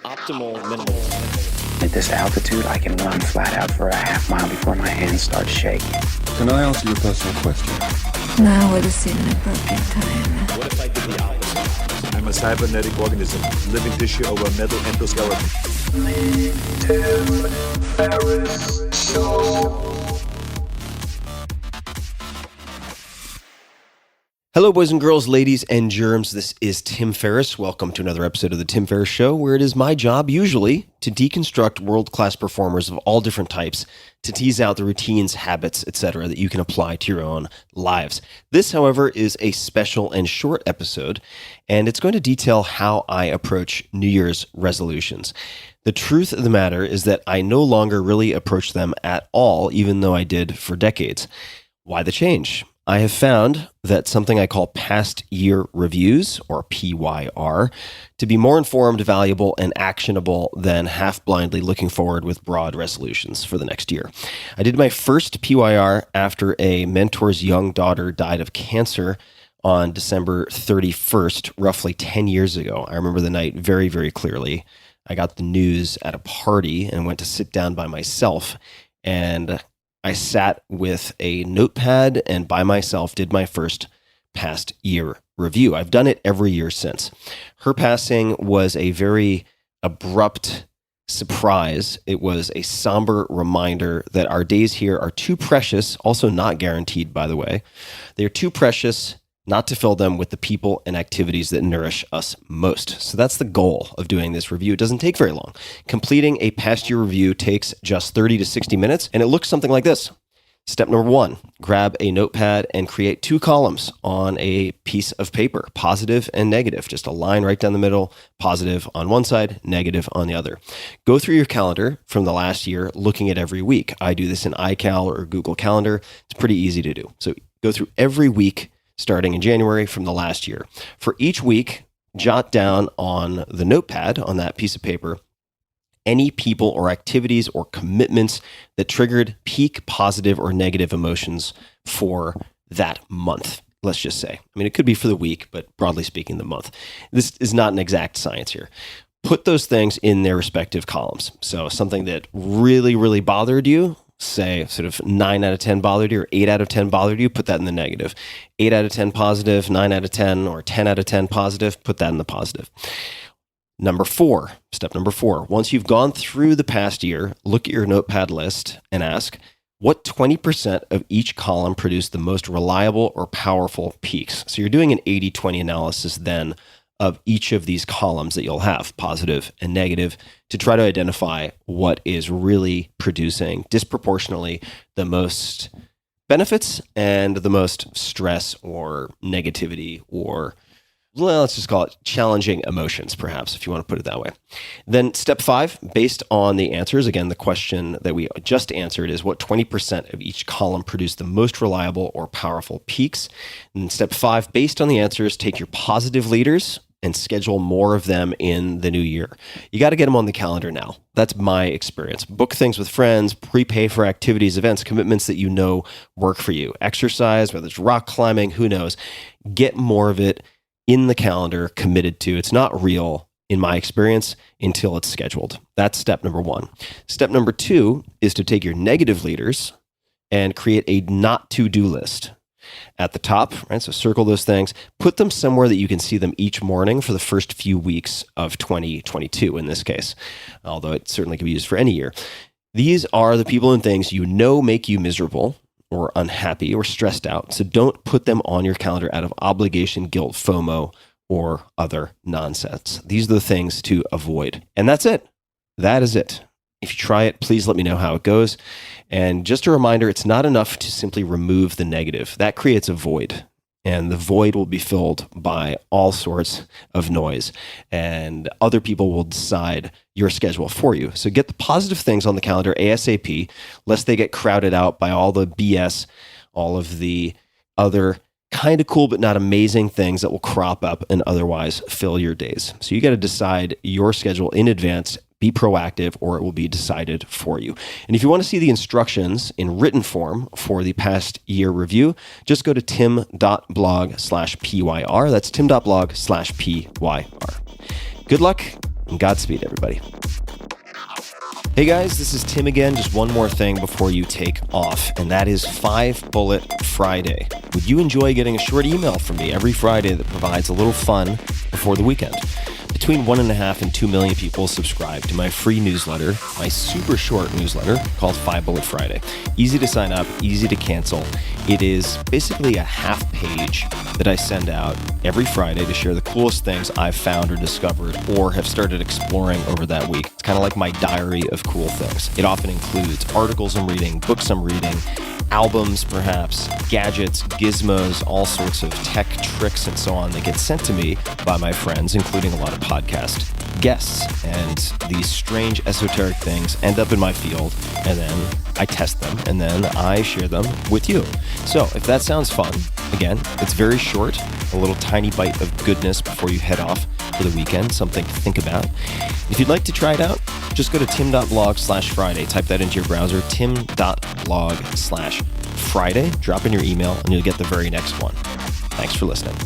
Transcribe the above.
Optimal minimalism. At this altitude, I can run flat out for a half mile before my hands start shaking. Can I answer your personal question? Now would seem an appropriate time. What if I did the opposite? I'm a cybernetic organism, living tissue over a metal endoskeleton. Hello, boys and girls, ladies and germs. This is Tim Ferriss. Welcome to another episode of The Tim Ferriss Show, where it is my job, usually, to deconstruct world-class performers of all different types, to tease out the routines, habits, etc. that you can apply to your own lives. This, however, is a special and short episode, and it's going to detail how I approach New Year's resolutions. The truth of the matter is that I no longer really approach them at all, even though I did for decades. Why the change? I have found that something I call past year reviews, or PYR, to be more informed, valuable, and actionable than half blindly looking forward with broad resolutions for the next year. I did my first PYR after a mentor's young daughter died of cancer on December 31st, roughly 10 years ago. I remember the night very, very clearly. I got the news at a party and went to sit down by myself, and I sat with a notepad and by myself did my first past year review. I've done it every year since. Her passing was a very abrupt surprise. It was a somber reminder that our days here are too precious, also not guaranteed, by the way. They're too precious not to fill them with the people and activities that nourish us most. So that's the goal of doing this review. It doesn't take very long. Completing a past year review takes just 30 to 60 minutes, and it looks something like this. Step number 1, grab a notepad and create 2 columns on a piece of paper, positive and negative. Just a line right down the middle, positive on one side, negative on the other. Go through your calendar from the last year, looking at every week. I do this in iCal or Google Calendar. It's pretty easy to do. So go through every week starting in January from the last year. For each week, jot down on the notepad on that piece of paper any people or activities or commitments that triggered peak positive or negative emotions for that month, let's just say. I mean, it could be for the week, but broadly speaking, the month. This is not an exact science here. Put those things in their respective columns. So something that really, really bothered you, say sort of 9 out of 10 bothered you or 8 out of 10 bothered you, put that in the negative. 8 out of 10 positive, 9 out of 10, or 10 out of 10 positive, put that in the positive. Step number four, once you've gone through the past year, look at your notepad list and ask, what 20% of each column produced the most reliable or powerful peaks? So you're doing an 80-20 analysis then of each of these columns that you'll have, positive and negative, to try to identify what is really producing disproportionately the most benefits and the most stress or negativity or, well, let's just call it challenging emotions, perhaps, if you want to put it that way. Then step 5, based on the answers, again, the question that we just answered is what 20% of each column produced the most reliable or powerful peaks. And step 5, based on the answers, take your positive leaders and schedule more of them in the new year. You got to get them on the calendar now. That's my experience. Book things with friends, prepay for activities, events, commitments that you know work for you. Exercise, whether it's rock climbing, who knows. Get more of it in the calendar, committed to. It's not real, in my experience, until it's scheduled. That's step number 1. Step number 2 is to take your negative leaders and create a not to-do list. At the top, right? So circle those things, put them somewhere that you can see them each morning for the first few weeks of 2022 in this case, although it certainly can be used for any year. These are the people and things you know make you miserable or unhappy or stressed out. So don't put them on your calendar out of obligation, guilt, FOMO, or other nonsense. These are the things to avoid. And that's it. That is it. If you try it, please let me know how it goes. And just a reminder, it's not enough to simply remove the negative. That creates a void. And the void will be filled by all sorts of noise. And other people will decide your schedule for you. So get the positive things on the calendar ASAP, lest they get crowded out by all the BS, all of the other kind of cool but not amazing things that will crop up and otherwise fill your days. So you got to decide your schedule in advance. Be proactive, or it will be decided for you. And if you want to see the instructions in written form for the past year review, just go to tim.blog/PYR. That's tim.blog/PYR. Good luck And Godspeed, everybody. Hey guys, this is Tim again. Just one more thing before you take off, and that is 5 Bullet Friday. Would you enjoy getting a short email from me every Friday that provides a little fun before the weekend? Between 1.5 and 2 million people subscribe to my free newsletter, my super short newsletter called 5 Bullet Friday. Easy to sign up, easy to cancel. It is basically a half page that I send out every Friday to share the coolest things I've found or discovered or have started exploring over that week. It's kind of like my diary of cool things. It often includes articles I'm reading, books I'm reading, albums perhaps, gadgets, gizmos, all sorts of tech tricks and so on that get sent to me by my friends, including a lot of podcast guests. And these strange esoteric things end up in my field, and then I test them, and then I share them with you. So if that sounds fun, again, it's very short, a little tiny bite of goodness before you head off for the weekend, something to think about. If you'd like to try it out, just go to tim.blog/Friday. Type that into your browser, tim.blog/Friday. Drop in your email, and you'll get the very next one. Thanks for listening.